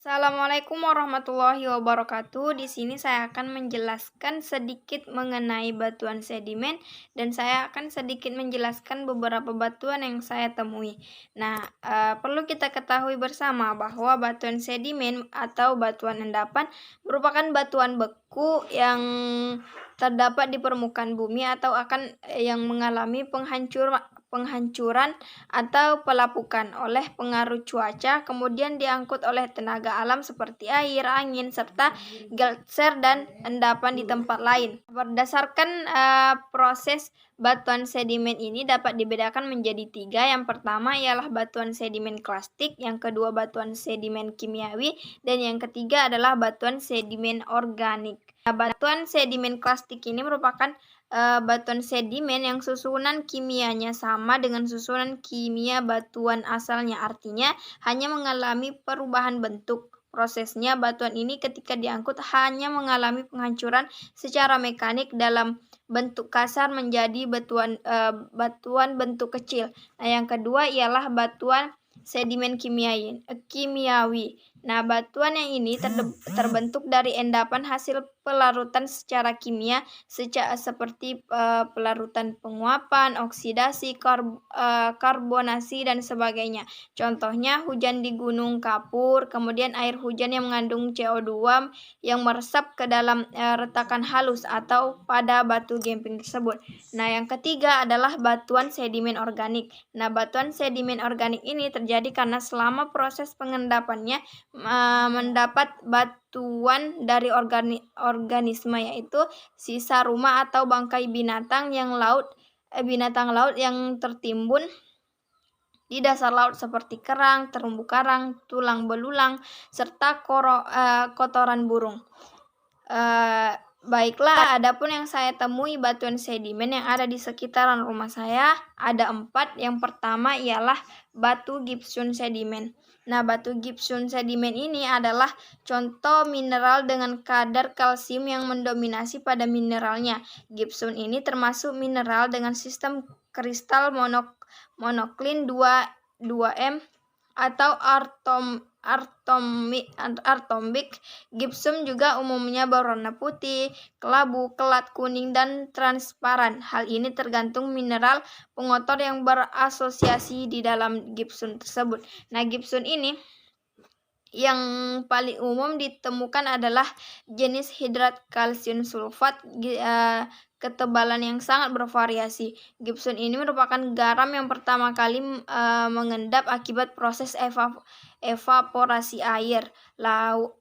Assalamualaikum warahmatullahi wabarakatuh. Di sini saya akan menjelaskan sedikit mengenai batuan sedimen dan saya akan sedikit menjelaskan beberapa batuan yang saya temui. Nah, perlu kita ketahui bersama bahwa batuan sedimen atau batuan endapan merupakan batuan beku yang terdapat di permukaan bumi atau yang mengalami penghancuran atau pelapukan oleh pengaruh cuaca, kemudian diangkut oleh tenaga alam seperti air, angin, serta gletser dan endapan di tempat lain. Berdasarkan proses batuan sedimen ini dapat dibedakan menjadi tiga. Yang pertama ialah batuan sedimen klastik, yang kedua batuan sedimen kimiawi, dan yang ketiga adalah batuan sedimen organik. Nah, batuan sedimen klastik ini merupakan batuan sedimen yang susunan kimianya sama dengan susunan kimia batuan asalnya, artinya hanya mengalami perubahan bentuk. Prosesnya, batuan ini ketika diangkut hanya mengalami penghancuran secara mekanik dalam bentuk kasar menjadi batuan bentuk kecil. Nah, yang kedua ialah batuan sedimen kimiawi. Nah, batuan yang ini terbentuk dari endapan hasil pelarutan secara kimia seperti pelarutan penguapan, oksidasi, karbonasi, dan sebagainya. Contohnya hujan di Gunung Kapur, kemudian air hujan yang mengandung CO2 yang meresap ke dalam retakan halus atau pada batu gamping tersebut. Nah, yang ketiga adalah batuan sedimen organik. Nah, batuan sedimen organik ini terjadi karena selama proses pengendapannya mendapat batuan dari organisme, yaitu sisa rumah atau bangkai binatang laut yang tertimbun di dasar laut seperti kerang, terumbu karang, tulang belulang, serta kotoran burung. Baiklah, adapun yang saya temui batuan sedimen yang ada di sekitaran rumah saya ada 4. Yang pertama ialah batu gipsum sedimen. Nah, batu gipsum sedimen ini adalah contoh mineral dengan kadar kalsium yang mendominasi pada mineralnya. Gipsum ini termasuk mineral dengan sistem kristal monoklin 2M atau artombik. Gipsum juga umumnya berwarna putih, kelabu, kelat, kuning, dan transparan. Hal ini tergantung mineral pengotor yang berasosiasi di dalam gipsum tersebut. Nah, gipsum ini yang paling umum ditemukan adalah jenis hidrat kalsium sulfat, ketebalan yang sangat bervariasi. Gipsum ini merupakan garam yang pertama kali mengendap akibat proses evaporasi air laut.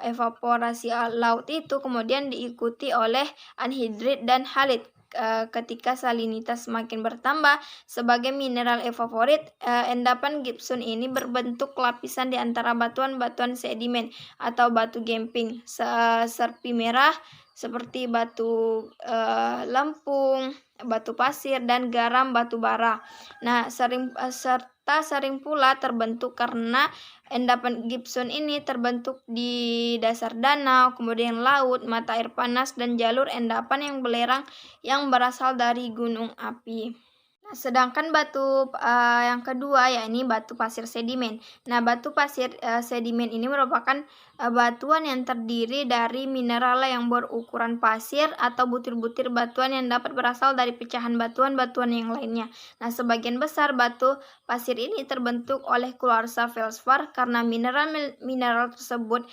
Evaporasi laut itu kemudian diikuti oleh anhidrit dan halit. Ketika salinitas semakin bertambah sebagai mineral evaporit, endapan gipsum ini berbentuk lapisan di antara batuan-batuan sedimen atau batu gamping serpi merah seperti batu lempung, batu pasir, dan garam batu bara. Nah, sering pula terbentuk karena endapan gipsum ini terbentuk di dasar danau, kemudian laut, mata air panas, dan jalur endapan yang belerang yang berasal dari gunung api. Nah, sedangkan batu yang kedua yakni batu pasir sedimen. Nah, batu pasir sedimen ini merupakan batuan yang terdiri dari mineral yang berukuran pasir atau butir-butir batuan yang dapat berasal dari pecahan batuan-batuan yang lainnya. Nah, sebagian besar batu pasir ini terbentuk oleh keluarga feldspat karena mineral tersebut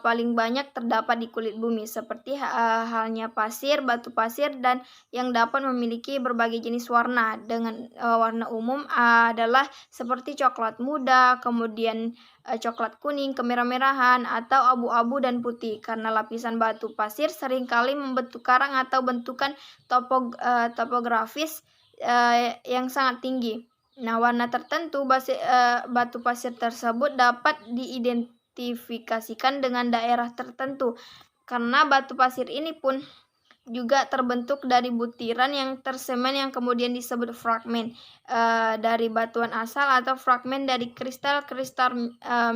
paling banyak terdapat di kulit bumi, seperti halnya pasir, batu pasir, dan yang dapat memiliki berbagai jenis warna. Dengan warna umum adalah seperti coklat muda, kemudian coklat kuning, kemerah-merahan, atau abu-abu dan putih. Karena lapisan batu pasir seringkali membentuk karang atau bentukan topografis yang sangat tinggi. Nah, warna tertentu batu pasir tersebut dapat diidentifikasikan dengan daerah tertentu. Karena batu pasir ini pun juga terbentuk dari butiran yang tersemen yang kemudian disebut fragmen dari batuan asal atau fragmen dari kristal-kristal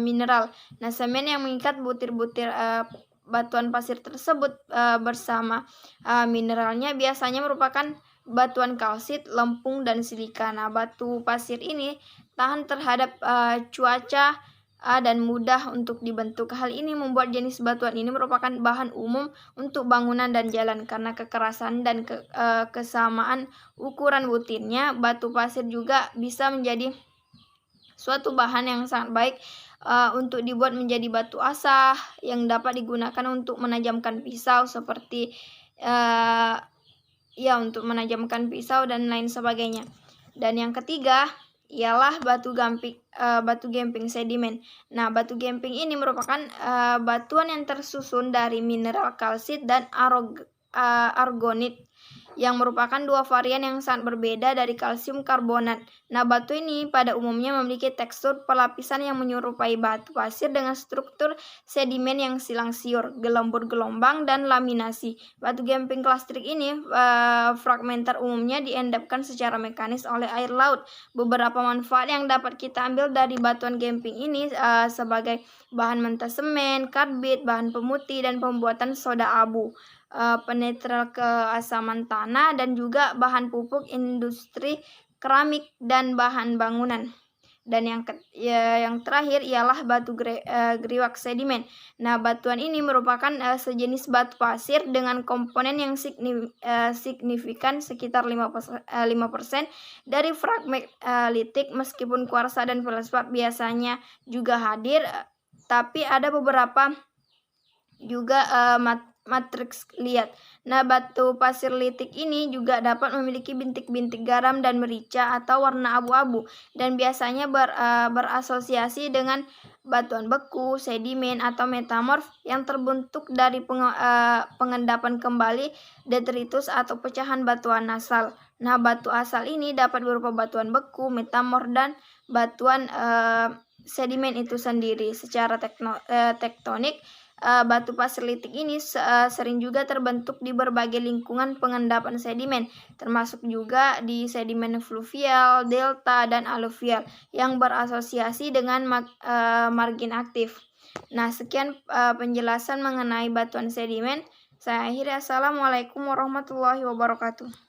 mineral. Nah, semen yang mengikat butir-butir batuan pasir tersebut bersama mineralnya biasanya merupakan batuan kalsit, lempung, dan silika. Nah, batu pasir ini tahan terhadap cuaca dan mudah untuk dibentuk. Hal ini membuat jenis batuan ini merupakan bahan umum untuk bangunan dan jalan. Karena kekerasan dan kesamaan ukuran butirnya, batu pasir juga bisa menjadi suatu bahan yang sangat baik untuk dibuat menjadi batu asah yang dapat digunakan untuk menajamkan pisau seperti untuk menajamkan pisau dan lain sebagainya. Dan yang ketiga ialah batu gamping sedimen. Nah, batu gamping ini merupakan batuan yang tersusun dari mineral kalsit dan argonit yang merupakan dua varian yang sangat berbeda dari kalsium karbonat. Nah, batu ini pada umumnya memiliki tekstur pelapisan yang menyerupai batu pasir dengan struktur sedimen yang silang siur, gelembur gelombang, dan laminasi. Batu gamping klasik ini fragmenter umumnya diendapkan secara mekanis oleh air laut. Beberapa manfaat yang dapat kita ambil dari batuan gamping ini sebagai bahan mentah semen, karbit, bahan pemutih, dan pembuatan soda abu, penetral keasaman tanah, dan juga bahan pupuk industri keramik dan bahan bangunan. Dan yang terakhir ialah batu griwak sedimen. Nah, batuan ini merupakan sejenis batu pasir dengan komponen yang signifikan sekitar 5% dari fragmen litik. Meskipun kuarsa dan feldspar biasanya juga hadir, tapi ada beberapa juga matriks liat. Nah, batu pasir litik ini juga dapat memiliki bintik-bintik garam dan merica atau warna abu-abu, dan biasanya berasosiasi dengan batuan beku, sedimen, atau metamorf yang terbentuk dari pengendapan kembali detritus atau pecahan batuan asal. Nah, batu asal ini dapat berupa batuan beku, metamorf, dan batuan sedimen itu sendiri. Secara tektonik, batu pasir litik ini sering juga terbentuk di berbagai lingkungan pengendapan sedimen, termasuk juga di sedimen fluvial, delta, dan aluvial yang berasosiasi dengan margin aktif. Nah, sekian penjelasan mengenai batuan sedimen. Saya akhiri. Assalamualaikum warahmatullahi wabarakatuh.